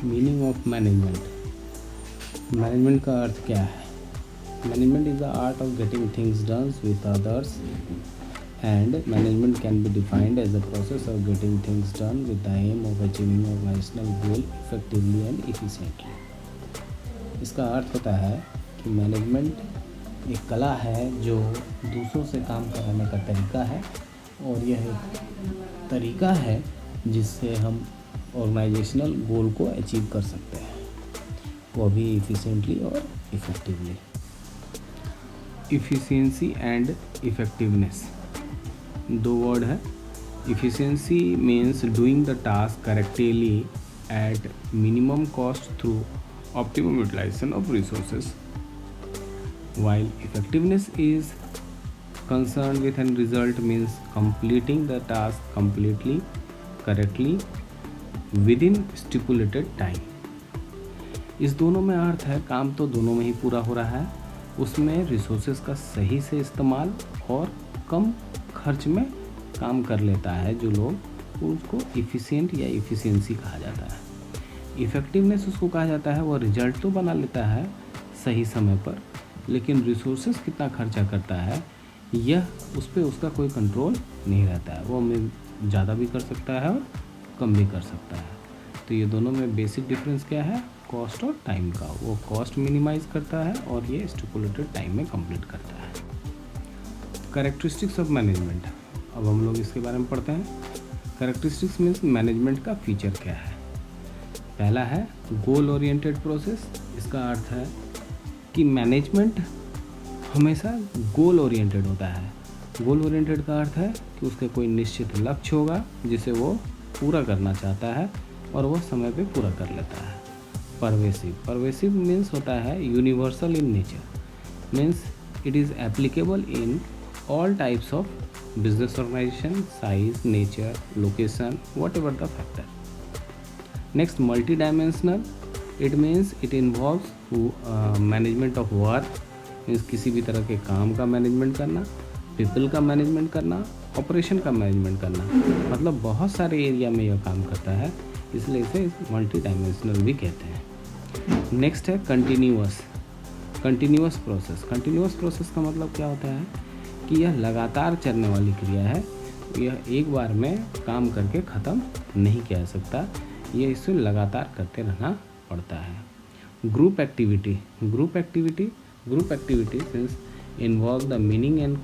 Meaning of management. Management का अर्थ क्या है? Management is the art of getting things done with others and management can be defined as the process of getting things done with the aim of achieving organisational goal effectively and efficiently. इसका अर्थ होता है कि management एक कला है जो दूसरों से काम कराने का तरीका है, और यह एक तरीका है जिससे हम ऑर्गेनाइजेशनल गोल को अचीव कर सकते हैं, वो भी इफ़िशिएंटली और इफ़ेक्टिवली। इफ़िशिएंसी एंड इफ़ेक्टिवनेस दो वर्ड है। Efficiency means doing the task correctly at minimum cost through optimum utilisation of resources, while effectiveness is concerned with end result means completing the task completely correctly within stipulated time। इस दोनों में अर्थ है काम तो दोनों में ही पूरा हो रहा है, उसमें रिसोर्सेज का सही से इस्तेमाल और कम खर्च में काम कर लेता है जो लोग, उसको इफ़िशिएंट या इफ़िशिएंसी कहा जाता है। इफ़ेक्टिवनेस उसको कहा जाता है वो रिजल्ट तो बना लेता है सही समय पर, लेकिन रिसोर्सेज कितना खर्चा करता है यह उस पर उसका कोई कंट्रोल नहीं रहता है, वो हमें ज़्यादा भी कर सकता है और कम भी कर सकता है। तो ये दोनों में बेसिक डिफरेंस क्या है? कॉस्ट और टाइम का। वो कॉस्ट मिनिमाइज करता है और ये स्टिपुलेटेड टाइम में कंप्लीट करता है। कैरेक्टरिस्टिक्स ऑफ मैनेजमेंट, अब हम लोग इसके बारे में पढ़ते हैं। कैरेक्टरिस्टिक्स मीन्स मैनेजमेंट का फीचर क्या है। पहला है गोल ओरिएंटेड प्रोसेस। इसका अर्थ है कि मैनेजमेंट हमेशा गोल ओरिएंटेड होता है। गोल ओरिएंटेड का अर्थ है कि उसके कोई निश्चित लक्ष्य होगा जिसे वो पूरा करना चाहता है और वह समय पे पूरा कर लेता है। परवेसिव मीन्स होता है universal in nature, means it is applicable in all types of business organisation, size, nature, location, whatever the factor. Next multi dimensional, it means it involves management of work, means किसी भी तरह के काम का management करना, people का management करना, operation का मैनेजमेंट करना, मतलब बहुत सारे एरिया में यह काम करता है, इसलिए इसे मल्टी डायमेंशनल भी कहते हैं। नेक्स्ट है कंटिन्यूअस प्रोसेस। कंटिन्यूअस प्रोसेस का मतलब क्या होता है कि यह लगातार चलने वाली क्रिया है, यह एक बार में काम करके ख़त्म नहीं किया जा सकता, यह इसे लगातार करते रहना पड़ता है। Group activity since involve the meaning and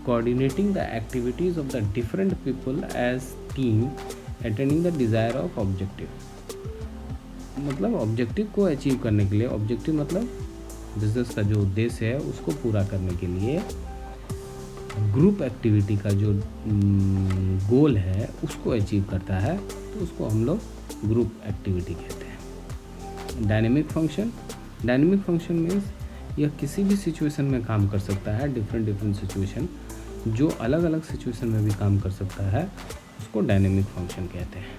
coordinating the activities of the different people as team attaining the desire of objective। मतलब ऑब्जेक्टिव को अचीव करने के लिए, ऑब्जेक्टिव मतलब बिजनेस का जो उद्देश्य है उसको पूरा करने के लिए ग्रुप एक्टिविटी का जो गोल है उसको अचीव करता है, तो उसको हम लोग ग्रुप एक्टिविटी कहते हैं। डायनेमिक फंक्शन मीन्स यह किसी भी सिचुएशन में काम कर सकता है, डिफरेंट सिचुएशन, जो अलग अलग सिचुएशन में भी काम कर सकता है उसको डायनेमिक फंक्शन कहते हैं,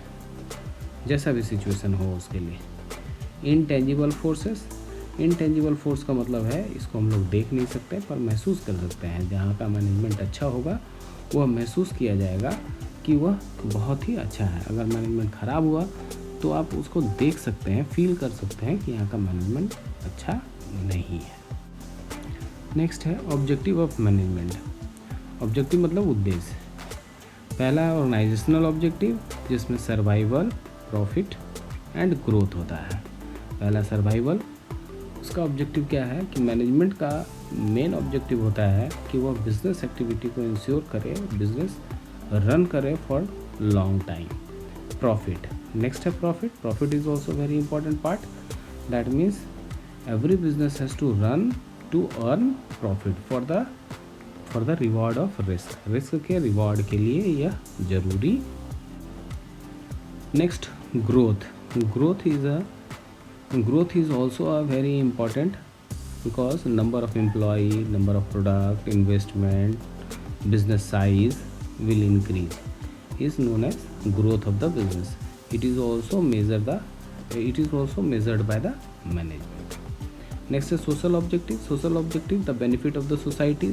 जैसा भी सिचुएशन हो उसके लिए। इनटेंजिबल फोर्स का मतलब है इसको हम लोग देख नहीं सकते पर महसूस कर सकते हैं। जहाँ का मैनेजमेंट अच्छा होगा वह महसूस किया जाएगा कि वह बहुत ही अच्छा है। अगर मैनेजमेंट ख़राब हुआ तो आप उसको देख सकते हैं, फील कर सकते हैं कि यहाँ का मैनेजमेंट अच्छा नहीं है। नेक्स्ट है ऑब्जेक्टिव ऑफ मैनेजमेंट। ऑब्जेक्टिव मतलब उद्देश्य। पहला है ऑर्गेनाइजेशनल ऑब्जेक्टिव, जिसमें सर्वाइवल, प्रॉफिट एंड ग्रोथ होता है। पहला सर्वाइवल, उसका ऑब्जेक्टिव क्या है कि मैनेजमेंट का मेन ऑब्जेक्टिव होता है कि वह बिजनेस एक्टिविटी को इंश्योर करे, बिजनेस रन करे for long time. Profit, next है profit is also very important part, that means every business has to run to earn profit for the reward of risk के रिवॉर्ड के लिए यह जरूरी। Next growth is also a very important because number of employee, number of product, investment, business size will increase, is known as growth of the business. It is also measured by the management. Next है social objective the benefit of the society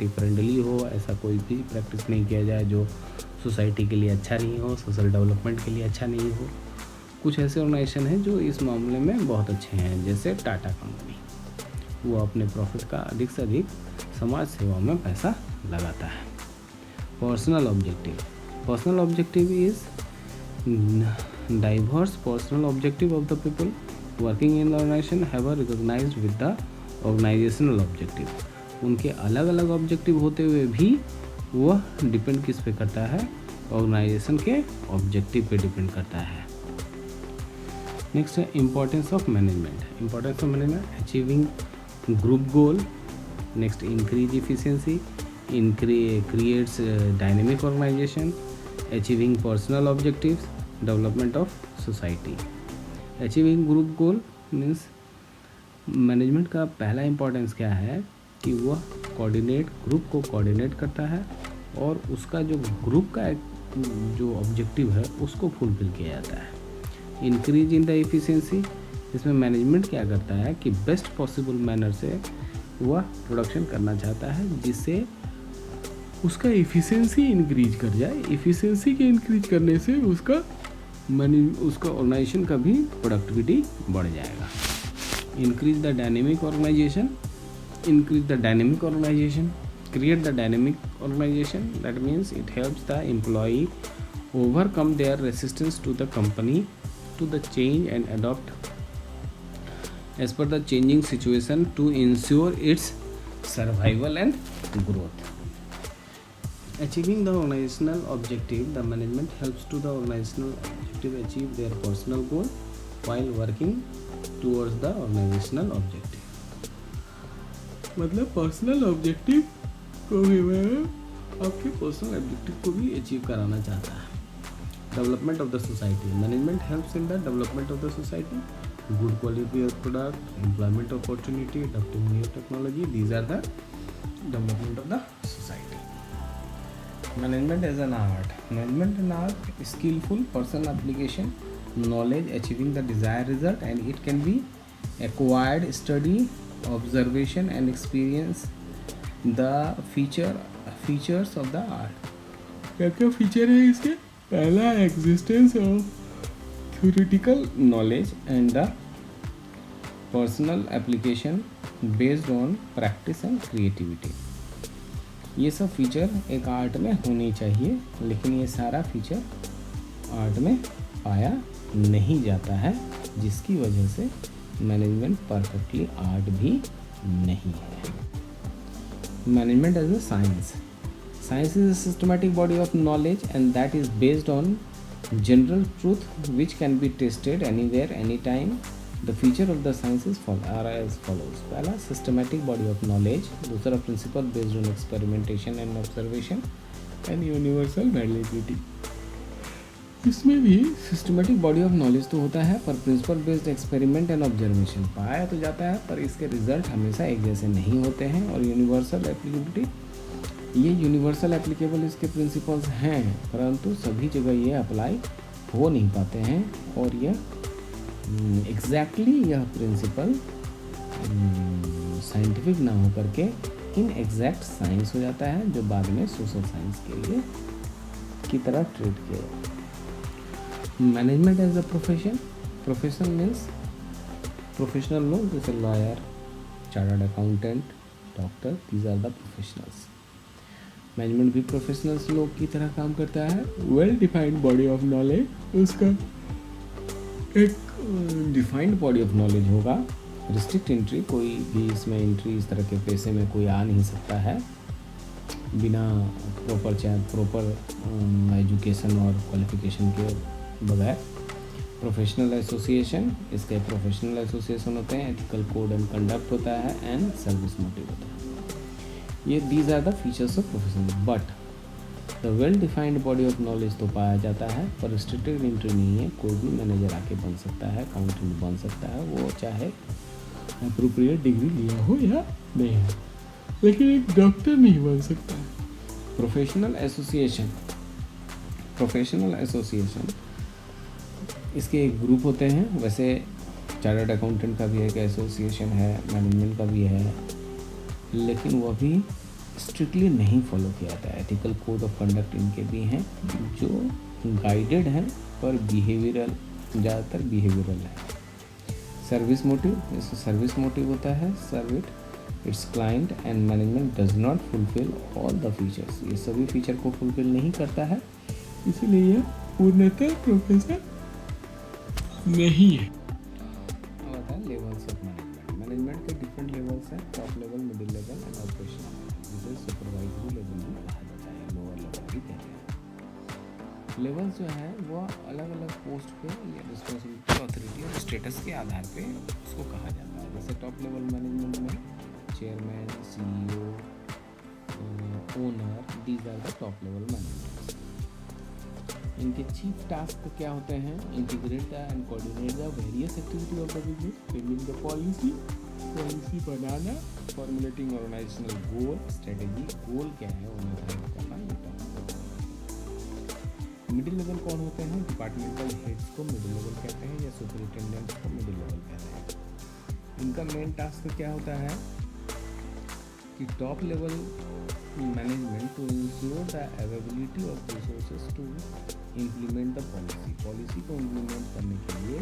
friendly हो, ऐसा कोई भी practice नहीं किया जाए जो society के लिए अच्छा नहीं हो, सोशल डेवलपमेंट के लिए अच्छा नहीं हो। कुछ ऐसे ऑर्गेनाइजेशन हैं जो इस मामले में बहुत अच्छे हैं, जैसे टाटा कंपनी। वो अपने प्रॉफिट का अधिक से अधिक समाज सेवा में पैसा लगाता है। Personal objective is diverse personal objective of the people working in the organization have a recognized with the organizational objective। उनके अलग अलग ऑब्जेक्टिव होते हुए भी वह डिपेंड किस पे करता है, ऑर्गेनाइजेशन के ऑब्जेक्टिव पे डिपेंड करता है। नेक्स्ट है importance of management. Achieving group goal. Next increase efficiency, creates dynamic organisation, achieving personal objectives, development of society. Achieving group goal means management का पहला इम्पोर्टेंस क्या है कि वह ग्रुप को कोऑर्डिनेट करता है और उसका जो ग्रुप का जो ऑब्जेक्टिव है उसको फुलफिल किया जाता है। इंक्रीज इन द एफिशिएंसी, इसमें मैनेजमेंट क्या करता है कि बेस्ट पॉसिबल मैनर से वह प्रोडक्शन करना चाहता है जिससे उसका एफिशिएंसी इंक्रीज कर जाए। एफिशिएंसी के इंक्रीज करने से उसका ऑर्गेनाइजेशन का भी प्रोडक्टिविटी बढ़ जाएगा। Increase the dynamic organisation, create the dynamic organisation, that means it helps the employee overcome their resistance to the company to the change and adopt as per the changing situation to ensure its survival and growth. Achieving the organizational objective, the management helps to the organizational objective achieve their personal goal while working towards the organizational objective। मतलब personal objective को भी मैं आपके personal objective को भी achieve कराना चाहता है। Development of the society, management helps in the development of the society, good quality of product, employment opportunity, adopting new technology, these are the development of the society. Management as an art. Management an art, skillful personal application, knowledge achieving the desired result, and it can be acquired study, observation and experience the features of the art। क्या क्या feature है इसके? पहला existence of theoretical knowledge and the personal application based on practice and creativity। ये सब feature एक art में होनी चाहिए, लेकिन ये सारा फीचर आर्ट में पाया नहीं जाता है, जिसकी वजह से मैनेजमेंट परफेक्टली आर्ट भी नहीं है। Management as a science is a systematic body of knowledge and that is based on general truth which can be tested anywhere any time. The feature of the sciences are as follows। पहला systematic body of knowledge, दूसरा principle based on experimentation and observation and universal validity। इसमें भी systematic body of knowledge तो होता है, पर principle based experiment and observation पाया तो जाता है, पर इसके रिजल्ट हमेशा एक जैसे नहीं होते हैं। और universal applicability, ये universal applicable इसके principles हैं, परंतु सभी जगह ये अप्लाई हो नहीं पाते हैं और यह एग्जैक्टली यह प्रिंसिपल साइंटिफिक ना हो करके इन एग्जैक्ट साइंस हो जाता है, जो बाद में सोशल साइंस के लिए की तरह ट्रीट किया जाता है। Management as a profession means professional लोग जैसे lawyer, chartered accountant, doctor, these are the professionals. Management भी प्रोफेशनल्स लोग की तरह काम करता है। Well defined body of knowledge, उसका एक डिफाइंड बॉडी ऑफ नॉलेज होगा। रिस्ट्रिक्ट एंट्री, कोई भी इसमें एंट्री इस तरह के पैसे में कोई आ नहीं सकता है बिना प्रॉपर एजुकेशन और क्वालिफिकेशन के बगैर। प्रोफेशनल एसोसिएशन, इसके प्रोफेशनल एसोसिएशन होते हैं, एथिकल कोड एंड कंडक्ट होता है एंड सर्विस मोटिव होता है। ये these are the features of profession. But the well defined body of knowledge तो पाया जाता है, पर रिस्ट्रिक्टेड एंट्री नहीं है। कोई भी मैनेजर आके बन सकता है, अकाउंटेंट बन सकता है, वो चाहे अप्रोप्रिएट डिग्री लिया हो या नहीं हो, लेकिन एक डॉक्टर नहीं बन सकता है। प्रोफेशनल एसोसिएशन इसके एक ग्रुप होते हैं। वैसे चार्टर्ड अकाउंटेंट का भी एक एसोसिएशन है, मैनेजमेंट का भी है, लेकिन वह भी स्ट्रिक्टली नहीं फॉलो किया जाता है। एथिकल कोड ऑफ कंडक्ट इनके भी हैं जो गाइडेड हैं पर बिहेवियरल, ज़्यादातर बिहेवियरल है। सर्विस मोटिव, इससे सर्विस मोटिव होता है serve it its client and management does not fulfil all the features, ये सभी फीचर को फुलफिल नहीं करता है, इसीलिए यह पूर्णतः प्रोफेसर नहीं है। होता है लेवल्स ऑफ मैनेजमेंट। मैनेजमेंट के डिफरेंट लेवल्स हैं, top level, middle level and operational, जिसे सुपरवाइजरी लेवल भी कहा जाता है, लोअर लेवल भी कहते हैं। लेवल जो है वो अलग अलग पोस्ट पे या रिस्पॉन्सिबिलिटी, ऑथोरिटी और स्टेटस के आधार पे उसको कहा जाता है। जैसे टॉप लेवल मैनेजमेंट में chairman, CEO, owner, these are the top level management. इनके चीफ टास्क क्या होते हैं? Integrate and coordinate the various activity of the business, framing the policy बनाना, formulating organisational goal, strategy, goal क्या है उन्हें drive करना। मिडिल लेवल कौन होते हैं? डिपार्टमेंटल हेड्स को मिडिल लेवल कहते हैं या सुपरिटेंडेंट्स को मिडिल लेवल कहते हैं। इनका मेन टास्क क्या होता है कि top level management to ensure the availability of resources to implement the policy को इम्प्लीमेंट करने के लिए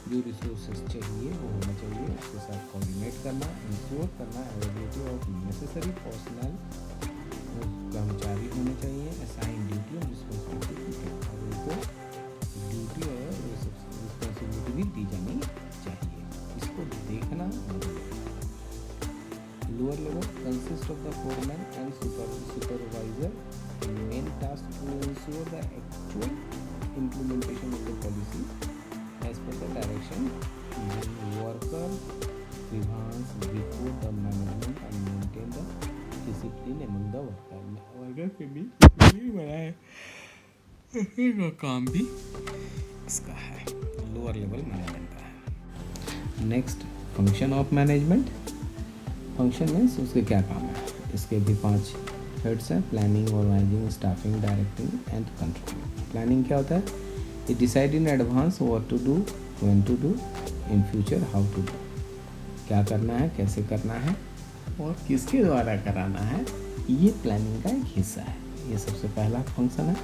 जो रिसोर्सेज चाहिए वो होना चाहिए, उसके साथ कोऑर्डिनेट करना, इंश्योर करना अवेलेबिलिटी ऑफ नेसेसरी पर्सनल, कर्मचारी होने चाहिए, असाइन ड्यूटी और रिस्पॉन्सिबिलिटी, और उनको ड्यूटी और रिस्पॉन्सिबिलिटी भी दी जानी चाहिए, इसको देखना। Lower level consist of the foreman and supervisor, main task to ensure the actual implementation of the policy as per the direction worker advance before the management and maintain the discipline among the worker के भी बड़ा है का काम भी इसका है, lower level management का है। Next function of management. Function means उसके क्या काम है। इसके भी 5 हेड्स हैं, planning, organising, staffing, directing and controlling. Planning क्या होता है? ये decide in advance what to do, when to do, in future how to do, क्या करना है, कैसे करना है और किसके द्वारा कराना है, ये प्लानिंग का एक हिस्सा है। ये सबसे पहला फंक्शन है।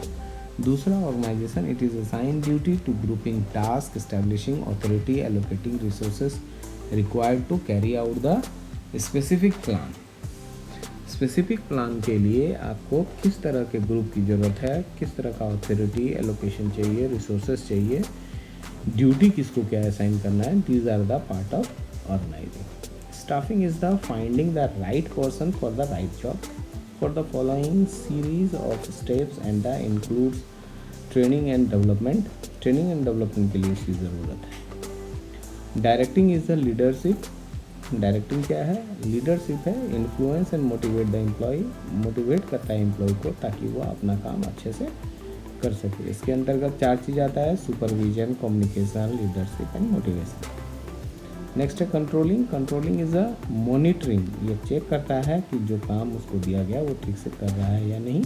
दूसरा organisation, it is assign duty to grouping task, establishing authority, allocating resources required to carry out the specific plan. Specific plan के लिए आपको किस तरह के ग्रुप की ज़रूरत है, किस तरह का ऑथोरिटी, एलोकेशन चाहिए, रिसोर्सेज चाहिए, ड्यूटी किसको क्या असाइन करना है, these are the part of organising. Staffing is the finding the right person for the right job for the following series of steps and the includes training and development. Training and development के लिए इसकी ज़रूरत है। Directing is the leadership. Directing क्या है? Leadership है। Influence and motivate the employ, motivate करता है एम्प्लॉय को ताकि वो अपना काम अच्छे से कर सके। इसके अंतर्गत 4 चीज़ आता है, supervision, communication, leadership and motivation. Next है controlling. Controlling is a monitoring, ये चेक करता है कि जो काम उसको दिया गया वो ठीक से कर रहा है या नहीं।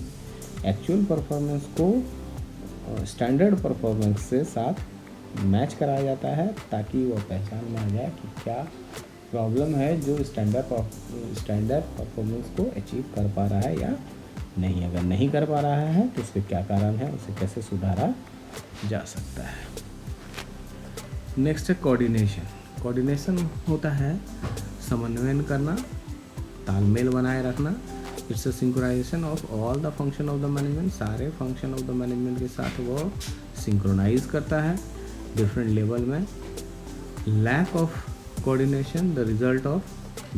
एक्चुअल परफॉर्मेंस को स्टैंडर्ड परफॉर्मेंस से साथ मैच कराया जाता है ताकि वो पहचान में आ जाए कि क्या प्रॉब्लम है जो स्टैंडर्ड परफॉर्मेंस को अचीव कर पा रहा है या नहीं। अगर नहीं कर पा रहा है तो उसके क्या कारण है, उसे कैसे सुधारा जा सकता है। नेक्स्ट है कोऑर्डिनेशन। कोऑर्डिनेशन होता है समन्वयन करना, तालमेल बनाए रखना। It's a synchronisation of all the function of the management, सारे फंक्शन ऑफ द मैनेजमेंट के साथ वो सिंक्रोनाइज करता है डिफरेंट लेवल में। Lack of coordination the result of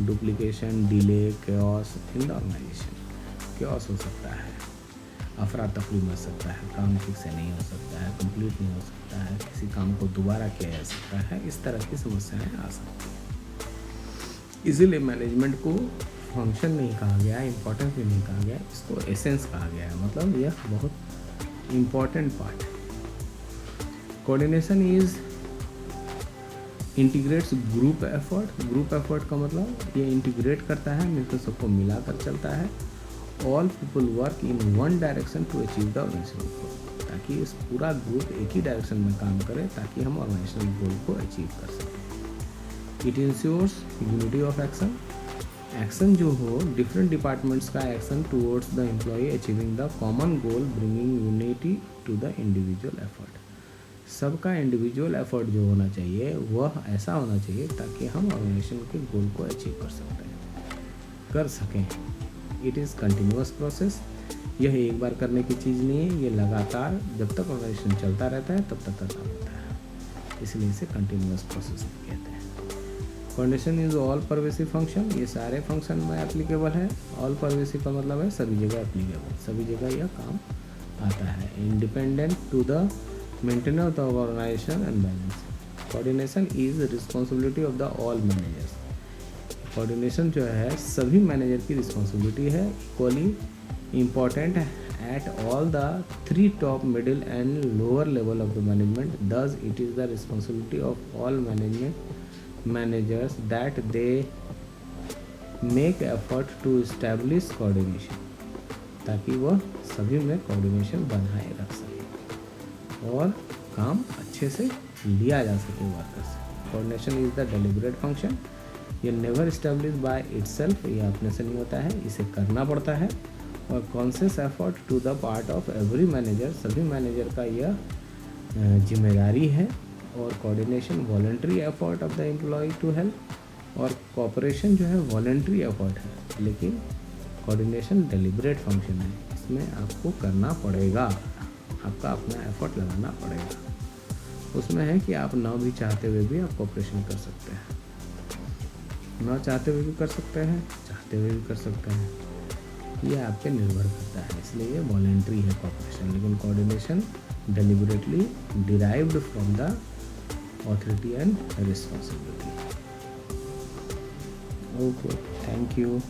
duplication, delay, chaos in the organisation. chaos हो सकता है, अफरा तफरी मच सकता है, काम ठीक से नहीं हो सकता है, कंप्लीट नहीं हो सकता है, किसी काम को दोबारा किया जा सकता है, इस तरह की समस्याएं आ सकती हैं। इसीलिए मैनेजमेंट को फंक्शन नहीं कहा गया, इम्पोर्टेंस भी नहीं कहा गया, इसको एसेंस कहा गया है, मतलब यह बहुत इम्पॉर्टेंट पार्ट है। Coordination is integrates group effort. Group effort का मतलब ये इंटीग्रेट करता है, मिलकर सबको मिलाकर चलता है। All people work in one direction to achieve the organisational goal, ताकि इस पूरा ग्रुप एक ही डायरेक्शन में काम करे ताकि हम ऑर्गेनाइजेशनल गोल को अचीव कर सकें। It ensures unity of action. Action जो हो डिफरेंट डिपार्टमेंट्स का action towards the employ achieving the common goal bringing unity to the individual effort. सबका इंडिविजुअल एफर्ट जो होना चाहिए वह ऐसा होना चाहिए ताकि हम ऑर्गेनाइजेशन के गोल को अचीव कर सकें। इट इज़ कंटिन्यूअस प्रोसेस, यह एक बार करने की चीज़ नहीं है, ये लगातार जब तक ऑर्गेनाइजेशन चलता रहता है तब तक का काम होता है, इसलिए इसे कंटिन्यूअस प्रोसेस कहते हैं। Coordination is all pervasive function, ये सारे फंक्शन में एप्लीकेबल है। ऑल परवेसिव का मतलब है सभी जगह एप्लीकेबल, सभी जगह यह काम आता है। Independent to the maintenance of the organisation and balance. Coordination is responsibility of the all managers. Coordination जो है सभी मैनेजर की रिस्पॉन्सिबिलिटी है, equally important at all the three top, middle and lower level of the management. Thus it is the responsibility of all managers that they make effort to establish coordination, ताकि वह सभी में coordination बनाए रख सके और काम अच्छे से लिया जा सके वर्कर से। Coordination is the deliberate function, ये नेवर इस्टेब्लिश बाय इटसेल्फ, ये अपने से नहीं होता है, इसे करना पड़ता है। और conscious effort to the part of every manager, सभी मैनेजर का यह जिम्मेदारी है। और coordination voluntary effort of the employ to help. और कोऑपरेशन जो है वॉलंटरी एफर्ट है, लेकिन कोऑर्डिनेशन डेलिब्रेट फंक्शन है, इसमें आपको करना पड़ेगा, आपका अपना एफर्ट लगाना पड़ेगा। उसमें है कि आप ना भी चाहते हुए भी आप कोऑपरेशन कर सकते हैं, ना चाहते हुए भी कर सकते हैं, चाहते हुए भी कर सकते हैं, ये आप पे निर्भर करता है, इसलिए ये वॉलंटरी है कोऑपरेशन। लेकिन coordination deliberately derived from the authority and responsibility. Okay, thank you.